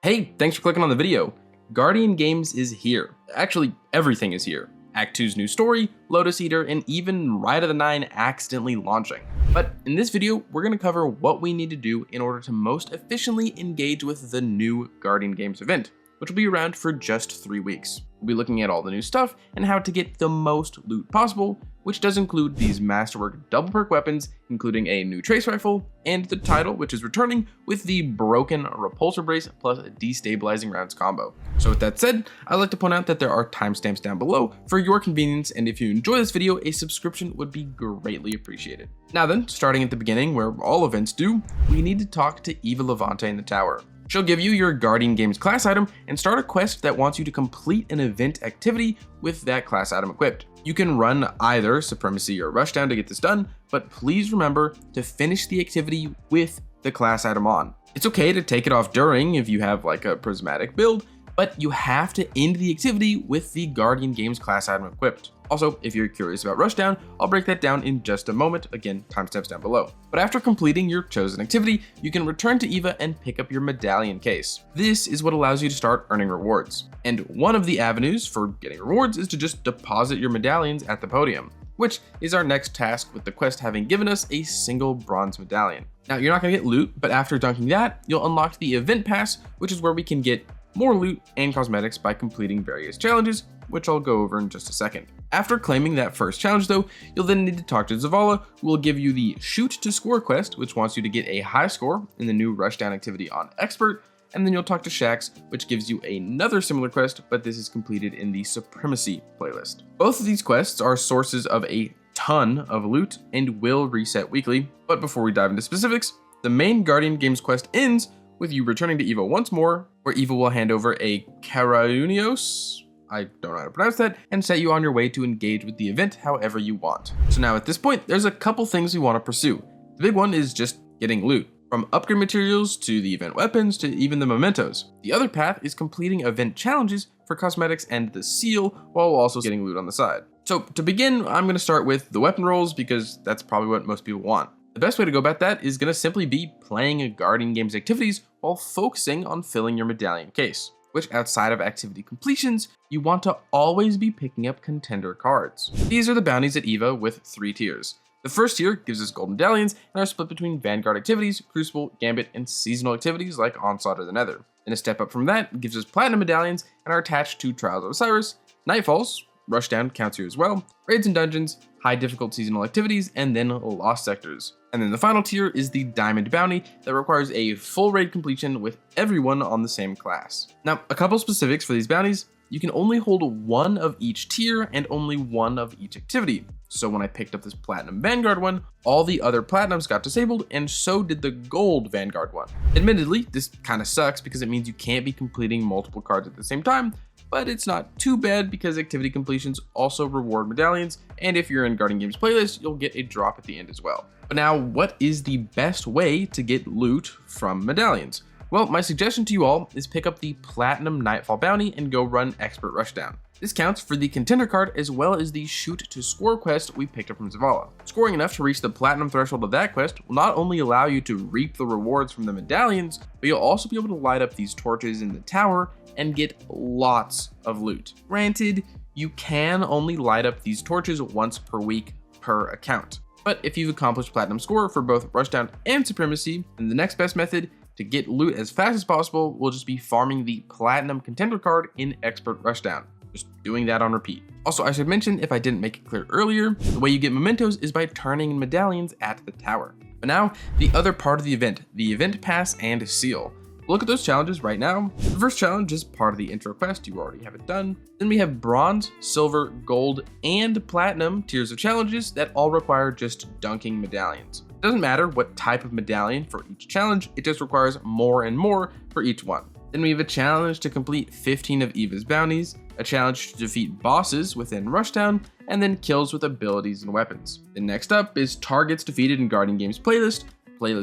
Hey, thanks for clicking on the video. Guardian Games is here. Actually, everything is here. Act 2's new story, Lotus Eater, and even Ride of the Nine accidentally launching. But in this video, we're going to cover what we need to do in order to most efficiently engage with the new Guardian Games event, which will be around for just 3 weeks. We'll be looking at all the new stuff and how to get the most loot possible, which does include these Masterwork double perk weapons, including a new trace rifle, and the title, which is returning with the broken repulsor brace plus a destabilizing rounds combo. So with that said, I'd like to point out that there are timestamps down below for your convenience, and if you enjoy this video, a subscription would be greatly appreciated. Now then, starting at the beginning where all events do, we need to talk to Eva Levante in the tower. She'll give you your Guardian Games class item and start a quest that wants you to complete an event activity with that class item equipped. You can run either Supremacy or Rushdown to get this done, but please remember to finish the activity with the class item on. It's okay to take it off during if you have like a prismatic build, but you have to end the activity with the Guardian Games class item equipped. Also, if you're curious about Rushdown, I'll break that down in just a moment, again, timestamps down below. But after completing your chosen activity, you can return to Eva and pick up your Medallion case. This is what allows you to start earning rewards. And one of the avenues for getting rewards is to just deposit your Medallions at the podium, which is our next task with the quest having given us a single bronze medallion. Now, you're not gonna get loot, but after dunking that, you'll unlock the event pass, which is where we can get more loot and cosmetics by completing various challenges, which I'll go over in just a second. After claiming that first challenge though, you'll then need to talk to Zavala, who will give you the Shoot to Score quest, which wants you to get a high score in the new Rushdown activity on Expert, and then you'll talk to Shax, which gives you another similar quest, but this is completed in the Supremacy playlist. Both of these quests are sources of a ton of loot and will reset weekly, but before we dive into specifics, the main Guardian Games quest ends with you returning to Eva once more, where Eva will hand over a keraunios, I don't know how to pronounce that, and set you on your way to engage with the event however you want. So now at this point, there's a couple things we want to pursue. The big one is just getting loot, from upgrade materials to the event weapons to even the mementos. The other path is completing event challenges for cosmetics and the seal, while also getting loot on the side. So to begin, I'm going to start with the weapon rolls because that's probably what most people want. The best way to go about that is going to simply be playing Guardian Games activities while focusing on filling your medallion case, which outside of activity completions, you want to always be picking up Contender Cards. These are the bounties at Eva with 3 tiers. The first tier gives us gold medallions and are split between Vanguard activities, Crucible, Gambit, and seasonal activities like Onslaught or the Nether. Then a step up from that gives us platinum medallions and are attached to Trials of Osiris, Nightfalls, Rushdown counts here as well, raids and dungeons, high difficult seasonal activities, and then lost sectors. And then the final tier is the diamond bounty that requires a full raid completion with everyone on the same class. Now, a couple specifics for these bounties: you can only hold one of each tier and only one of each activity. So when I picked up this platinum Vanguard one, all the other platinums got disabled, and so did the gold Vanguard one. Admittedly, this kind of sucks because it means you can't be completing multiple cards at the same time, but it's not too bad because activity completions also reward medallions, and if you're in Guardian Games playlist, you'll get a drop at the end as well. But now, what is the best way to get loot from medallions? Well, my suggestion to you all is pick up the Platinum Nightfall bounty and go run Expert Rushdown. This counts for the Contender card as well as the Shoot to Score quest we picked up from Zavala. Scoring enough to reach the Platinum threshold of that quest will not only allow you to reap the rewards from the medallions, but you'll also be able to light up these torches in the tower and get lots of loot. Granted, you can only light up these torches once per week per account. But if you've accomplished Platinum score for both Rushdown and Supremacy, then the next best method to get loot as fast as possible will just be farming the Platinum Contender card in Expert Rushdown. Just doing that on repeat. Also, I should mention, if I didn't make it clear earlier, the way you get mementos is by turning in medallions at the tower. But now, the other part of the event pass and seal. Look at those challenges right now. The first challenge is part of the intro quest, you already have it done. Then we have bronze, silver, gold, and platinum tiers of challenges that all require just dunking medallions. It doesn't matter what type of medallion for each challenge, it just requires more and more for each one. Then we have a challenge to complete 15 of Eva's bounties, a challenge to defeat bosses within Rushdown, and then kills with abilities and weapons. Then next up is targets defeated in Guardian Games playlist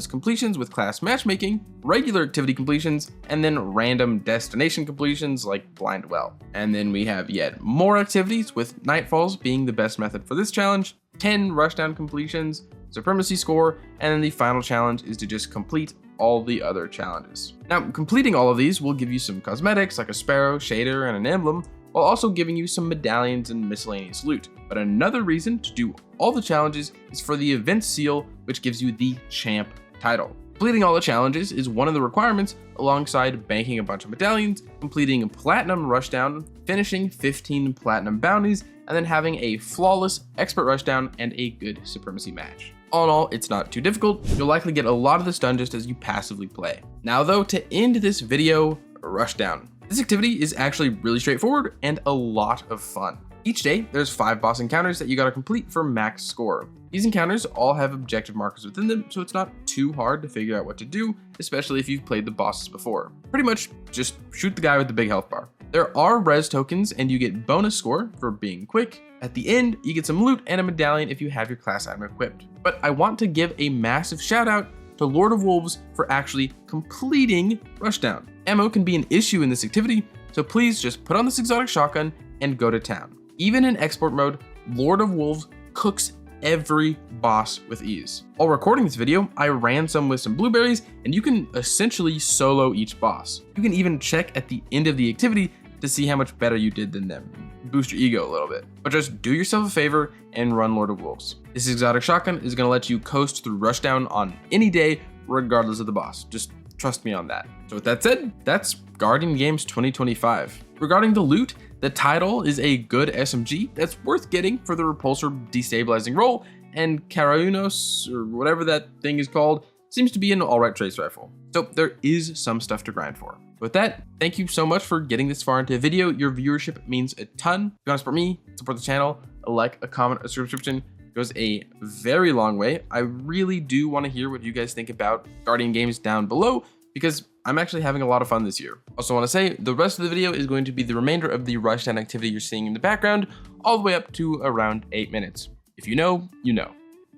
completions with class matchmaking, regular activity completions, and then random destination completions like Blind Well. And then we have yet more activities, with Nightfalls being the best method for this challenge, 10 Rushdown completions, Supremacy score, and then the final challenge is to just complete all the other challenges. Now, completing all of these will give you some cosmetics like a sparrow, shader, and an emblem, while also giving you some medallions and miscellaneous loot. But another reason to do all the challenges is for the event seal, which gives you the champ title. Completing all the challenges is one of the requirements, alongside banking a bunch of medallions, completing a platinum rushdown, finishing 15 platinum bounties, and then having a flawless expert rushdown and a good supremacy match. All in all, it's not too difficult. You'll likely get a lot of this done just as you passively play. Now though, to end this video, rushdown. This activity is actually really straightforward and a lot of fun. Each day, there's 5 boss encounters that you gotta complete for max score. These encounters all have objective markers within them, so it's not too hard to figure out what to do, especially if you've played the bosses before. Pretty much just shoot the guy with the big health bar. There are res tokens and you get bonus score for being quick. At the end, you get some loot and a medallion if you have your class item equipped. But I want to give a massive shout out to Lord of Wolves for actually completing Rushdown. Ammo can be an issue in this activity, so please just put on this exotic shotgun and go to town. Even in export mode, Lord of Wolves cooks every boss with ease. While recording this video, I ran some with some blueberries, and you can essentially solo each boss. You can even check at the end of the activity to see how much better you did than them. Boost your ego a little bit. But just do yourself a favor and run Lord of Wolves. This exotic shotgun is gonna let you coast through Rushdown on any day, regardless of the boss. Just trust me on that. So with that said, that's Guardian Games 2025. Regarding the loot, the title is a good SMG that's worth getting for the repulsor destabilizing roll, and keraunios, or whatever that thing is called, seems to be an alright trace rifle. So there is some stuff to grind for. With that, thank you so much for getting this far into the video. Your viewership means a ton. If you want to support me, support the channel, a like, a comment, a subscription goes a very long way. I really do want to hear what you guys think about Guardian Games down below, because I'm actually having a lot of fun this year. Also want to say, the rest of the video is going to be the remainder of the rushdown activity you're seeing in the background, all the way up to around 8 minutes. If you know, you know.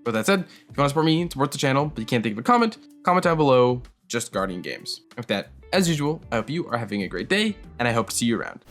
With that said, if you want to support me, support the channel, but you can't think of a comment down below, just Guardian Games. With that, as usual, I hope you are having a great day, and I hope to see you around.